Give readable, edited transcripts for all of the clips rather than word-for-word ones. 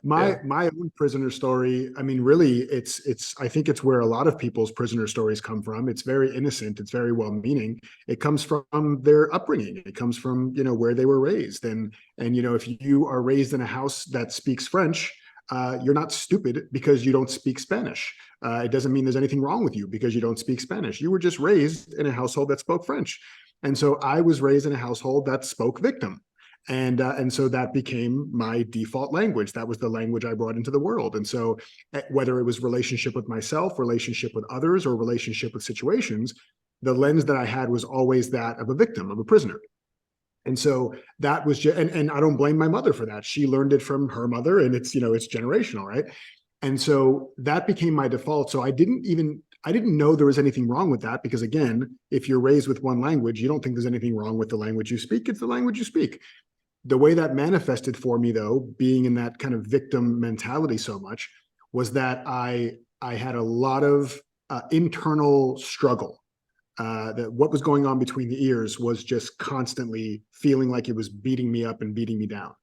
My Yeah. my own prisoner story, I mean, really, I think it's where a lot of people's prisoner stories come from. It's very innocent, it's very well-meaning. It comes from their upbringing. It comes from, where they were raised. And if you are raised in a house that speaks French, you're not stupid because you don't speak Spanish. It doesn't mean there's anything wrong with you because you don't speak Spanish. You were just raised in a household that spoke French. And so I was raised in a household that spoke victim. And so that became my default language. That was the language I brought into the world. And so whether it was relationship with myself, relationship with others, or relationship with situations, the lens that I had was always that of a victim, of a prisoner. And so that was just, and I don't blame my mother for that. She learned it from her mother, and it's generational, right? And so that became my default. So I didn't know there was anything wrong with that, because again, if you're raised with one language, you don't think there's anything wrong with the language you speak. It's the language you speak. The way that manifested for me, though, being in that kind of victim mentality so much, was that I had a lot of internal struggle. That what was going on between the ears was just constantly feeling like it was beating me up and beating me down.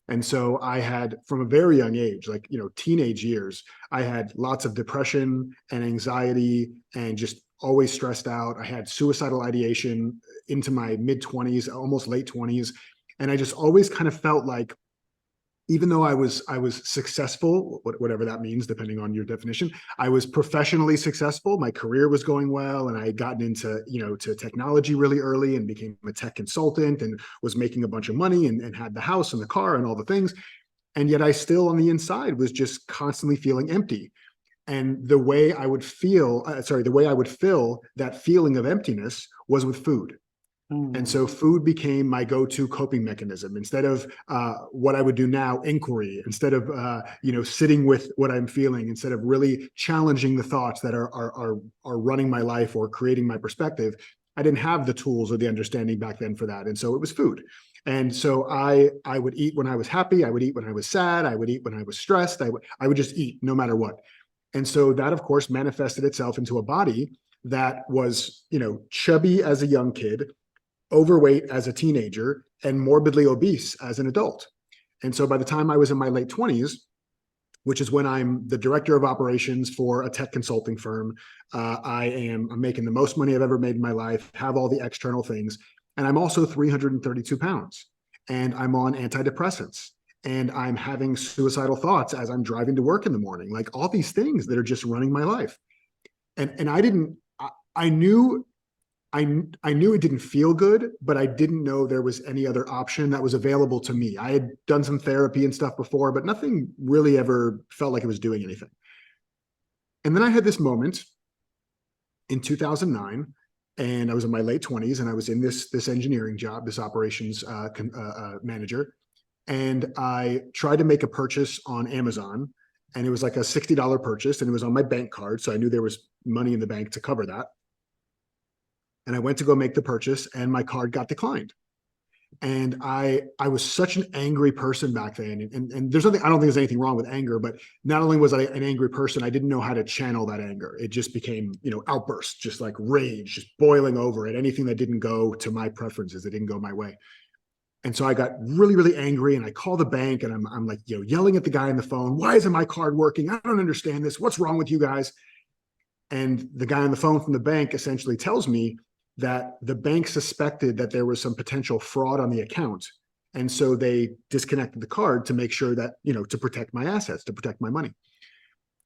And so I had, from a very young age, like, teenage years, I had lots of depression and anxiety and just always stressed out. I had suicidal ideation into my mid 20s, almost late 20s. And I just always kind of felt like, even though I was successful, whatever that means, depending on your definition, I was professionally successful. My career was going well, and I had gotten into to technology really early and became a tech consultant and was making a bunch of money and had the house and the car and all the things. And yet I still on the inside was just constantly feeling empty. And the way I would fill that feeling of emptiness was with food. And Mm. so food became my go-to coping mechanism. Instead of what I would do now, inquiry, instead of sitting with what I'm feeling, instead of really challenging the thoughts that are running my life or creating my perspective, I didn't have the tools or the understanding back then for that. And so it was food. And so I would eat when I was happy. I would eat when I was sad. I would eat when I was stressed. I would just eat no matter what. And so that, of course, manifested itself into a body that was, chubby as a young kid, overweight as a teenager, and morbidly obese as an adult. And so by the time I was in my late 20s, which is when I'm the director of operations for a tech consulting firm, I'm making the most money I've ever made in my life, have all the external things. And I'm also 332 pounds, and I'm on antidepressants, and I'm having suicidal thoughts as I'm driving to work in the morning, like all these things that are just running my life. And I didn't, I knew I knew it didn't feel good, but I didn't know there was any other option that was available to me. I had done some therapy and stuff before, but nothing really ever felt like it was doing anything. And then I had this moment in 2009, and I was in my late 20s, and I was in this engineering job, this operations manager, and I tried to make a purchase on Amazon, and it was like a $60 purchase, and it was on my bank card, so I knew there was money in the bank to cover that. And I went to go make the purchase, and my card got declined. And I was such an angry person back then. And there's nothing, I don't think there's anything wrong with anger, but not only was I an angry person, I didn't know how to channel that anger. It just became, outbursts, just like rage, just boiling over at anything that didn't go to my preferences, that didn't go my way. And so I got really, really angry, and I call the bank, and I'm like, yelling at the guy on the phone. Why isn't my card working? I don't understand this. What's wrong with you guys? And the guy on the phone from the bank essentially tells me that the bank suspected that there was some potential fraud on the account. And so they disconnected the card to make sure that, to protect my assets, to protect my money.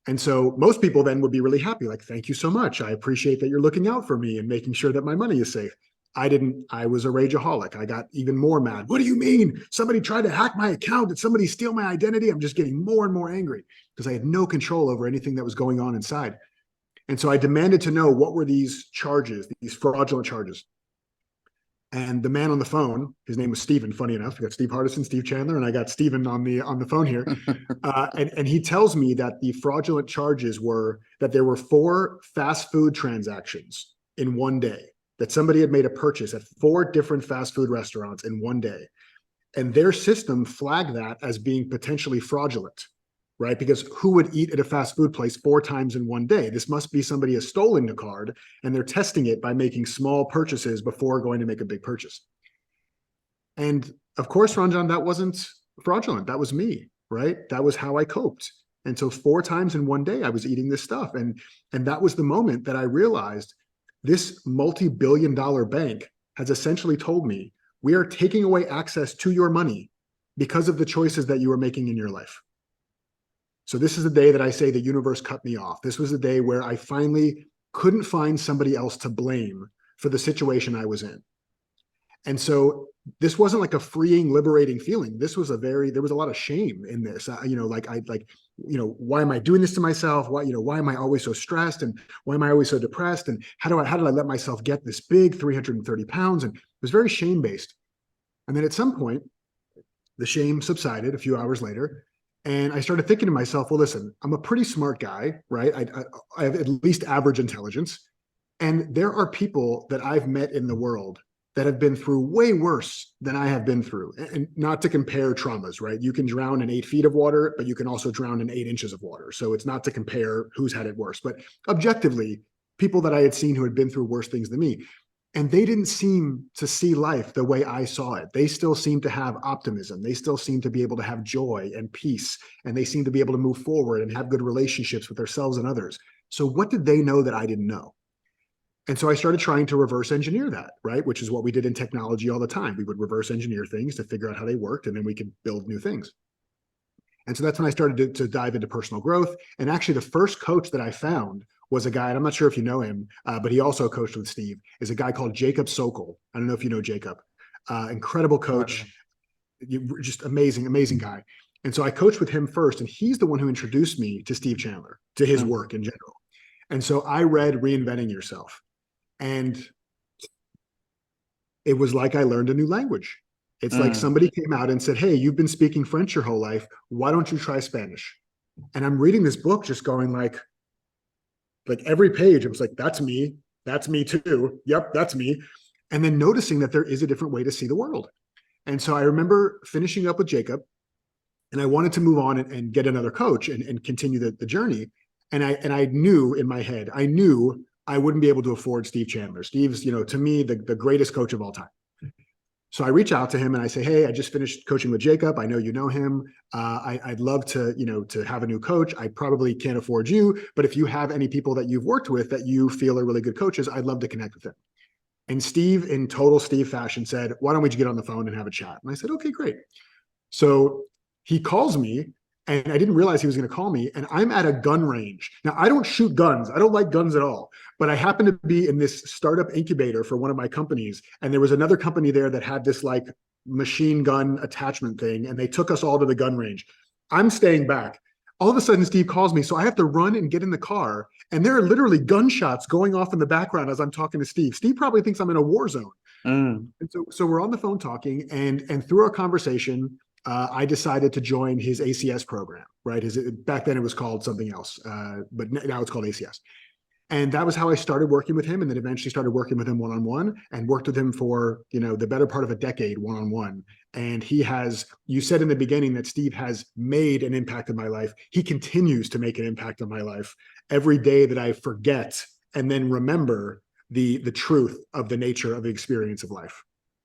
And so most people then would be really happy, like, thank you so much. I appreciate that you're looking out for me and making sure that my money is safe. I didn't, I was a rageaholic. I got even more mad. What do you mean? Somebody tried to hack my account. Did somebody steal my identity? I'm just getting more and more angry because I had no control over anything that was going on inside. And so I demanded to know, what were these charges, these fraudulent charges. And the man on the phone, his name was Steven, funny enough. We got Steve Hardison, Steve Chandler, and I got Steven on the phone here. And he tells me that the fraudulent charges were that there were 4 fast food transactions in one day, that somebody had made a purchase at 4 different fast food restaurants in one day. And their system flagged that as being potentially fraudulent, right? Because who would eat at a fast food place 4 times in one day? This must be somebody has stolen the card, and they're testing it by making small purchases before going to make a big purchase. And of course, Ranjan, that wasn't fraudulent. That was me, right? That was how I coped. And so 4 times in one day, I was eating this stuff. And that was the moment that I realized this multi-billion-dollar bank has essentially told me, we are taking away access to your money because of the choices that you are making in your life. So this is the day that I say the universe cut me off. This was the day where I finally couldn't find somebody else to blame for the situation I was in. And so this wasn't like a freeing, liberating feeling. This was there was a lot of shame in this. Why am I doing this to myself? Why am I always so stressed? And why am I always so depressed? And how did I let myself get this big, 330 pounds? And it was very shame-based. And then at some point, the shame subsided a few hours later. And I started thinking to myself, well, listen, I'm a pretty smart guy, right? I have at least average intelligence. And there are people that I've met in the world that have been through way worse than I have been through. And not to compare traumas, right? You can drown in 8 feet of water, but you can also drown in 8 inches of water. So it's not to compare who's had it worse, but objectively, people that I had seen who had been through worse things than me. And they didn't seem to see life the way I saw it. They still seemed to have optimism. They still seemed to be able to have joy and peace. And they seemed to be able to move forward and have good relationships with themselves and others. So what did they know that I didn't know? And so I started trying to reverse engineer that, right? Which is what we did in technology all the time. We would reverse engineer things to figure out how they worked, and then we could build new things. And so that's when I started to dive into personal growth. And actually, the first coach that I found was a guy, and I'm not sure if you know him, but he also coached with Steve, is a guy called Jacob Sokol. I don't know if you know Jacob. Incredible coach, just amazing, amazing guy. And so I coached with him first, and he's the one who introduced me to Steve Chandler, to his work in general. And so I read Reinventing Yourself. And it was like I learned a new language. It's like somebody came out and said, hey, you've been speaking French your whole life. Why don't you try Spanish? And I'm reading this book just going like every page, it was like, that's me. That's me too. Yep, that's me. And then noticing that there is a different way to see the world. And so I remember finishing up with Jacob, and I wanted to move on and get another coach and continue the journey. And I knew in my head, I knew I wouldn't be able to afford Steve Chandler. Steve's, to me, the greatest coach of all time. So I reach out to him and I say, hey, I just finished coaching with Jacob. I know you know him. I'd love to, to have a new coach. I probably can't afford you, but if you have any people that you've worked with that you feel are really good coaches, I'd love to connect with them. And Steve, in total Steve fashion, said, why don't we just get on the phone and have a chat? And I said, okay, great. So he calls me, and I didn't realize he was going to call me, and I'm at a gun range. Now, I don't shoot guns. I don't like guns at all, but I happen to be in this startup incubator for one of my companies, and there was another company there that had this like machine gun attachment thing, and they took us all to the gun range. I'm staying back. All of a sudden, Steve calls me, so I have to run and get in the car, and there are literally gunshots going off in the background as I'm talking to Steve. Steve probably thinks I'm in a war zone. And so we're on the phone talking, and through our conversation, I decided to join his ACS program, right? Back then it was called something else, but now it's called ACS. And that was how I started working with him, and then eventually started working with him one-on-one, and worked with him for, the better part of a decade one-on-one. And he has, you said in the beginning that Steve has made an impact in my life. He continues to make an impact on my life every day that I forget and then remember the truth of the nature of the experience of life.